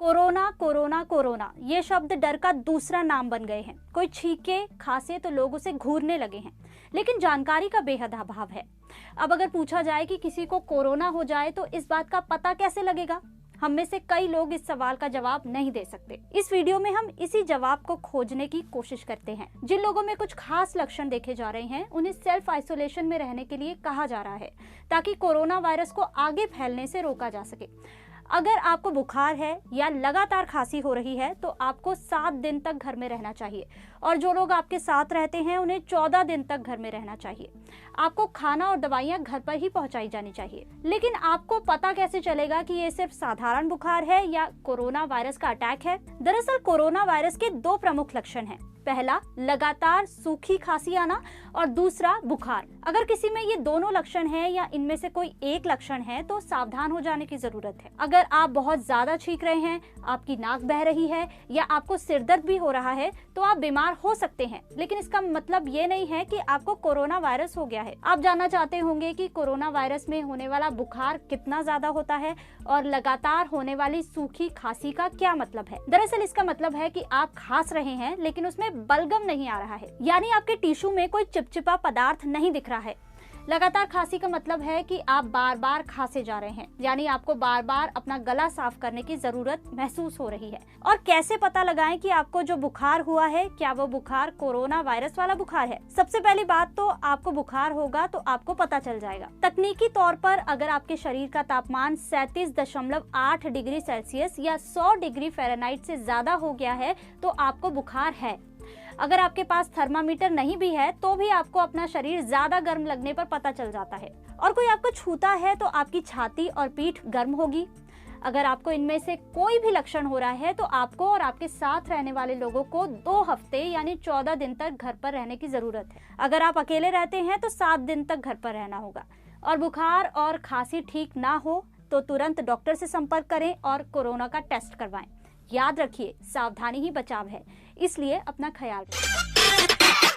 Corona corona corona ये शब्द डर का दूसरा नाम बन गए हैं। कोई छींके खांसे तो लोग उसे घूरने लगे हैं, लेकिन जानकारी का बेहद अभाव है। अब अगर पूछा जाए कि किसी को कोरोना हो जाए तो इस बात का पता कैसे लगेगा, हम में से कई लोग इस सवाल का जवाब नहीं दे सकते। इस वीडियो में हम इसी जवाब को खोजने की कोशिश करते हैं। जिन लोगों में कुछ खास लक्षण देखे जा रहे हैं उन्हें सेल्फ आइसोलेशन में रहने के लिए कहा जा रहा है, ताकि कोरोना वायरस को आगे फैलने से रोका जा सके। अगर आपको बुखार है या लगातार खांसी हो रही है तो आपको 7 दिन तक घर में रहना चाहिए, और जो लोग आपके साथ रहते हैं उन्हें 14 दिन तक घर में रहना चाहिए। आपको खाना और दवाइयां घर पर ही पहुंचाई जानी चाहिए। लेकिन आपको पता कैसे चलेगा कि ये सिर्फ साधारण बुखार है या कोरोना वायरस का अटैक है? दरअसल कोरोना वायरस के 2 प्रमुख लक्षण हैं। पहला, लगातार सूखी खांसी आना, और दूसरा बुखार। अगर किसी में ये दोनों लक्षण हैं या इनमें से कोई एक लक्षण है तो सावधान हो जाने की जरूरत है। अगर आप बहुत ज्यादा छींक रहे हैं, आपकी नाक बह रही है या आपको सिरदर्द भी हो रहा है तो आप बीमार हो सकते हैं, लेकिन इसका मतलब ये नहीं है कि आपको कोरोना वायरस हो गया है। आप जानना चाहते होंगे कि कोरोना वायरस में होने वाला बुखार कितना ज्यादा होता है और लगातार होने वाली सूखी खांसी का क्या मतलब है। दरअसल इसका मतलब है कि आप खांस रहे हैं लेकिन उसमें बलगम नहीं आ रहा है, यानी आपके टिश्यू में कोई चिपचिपा पदार्थ नहीं दिख रहा है। लगातार खांसी का मतलब है कि आप बार बार खांसे जा रहे हैं, यानी आपको बार बार अपना गला साफ करने की जरूरत महसूस हो रही है। और कैसे पता लगाएं कि आपको जो बुखार हुआ है क्या वो बुखार कोरोना वायरस वाला बुखार है? सबसे पहली बात तो आपको बुखार होगा तो आपको पता चल जाएगा। तकनीकी तौर पर अगर आपके शरीर का तापमान 37.8 डिग्री सेल्सियस या 100 डिग्री फ़ारेनहाइट से ज्यादा हो गया है तो आपको बुखार है। अगर आपके पास थर्मामीटर नहीं भी है तो भी आपको अपना शरीर ज्यादा गर्म लगने पर पता चल जाता है। और कोई आपको छूता है तो आपकी छाती और पीठ गर्म होगी। अगर आपको इनमें से कोई भी लक्षण हो रहा है तो आपको और आपके साथ रहने वाले लोगों को 2 हफ्ते यानी 14 दिन तक घर पर रहने की जरूरत है। अगर आप अकेले रहते हैं तो 7 दिन तक घर पर रहना होगा। और बुखार और खांसी ठीक ना हो तो तुरंत डॉक्टर से संपर्क करें और कोरोना का टेस्ट करवाएं। याद रखिए, सावधानी ही बचाव है, इसलिए अपना ख्याल रखें।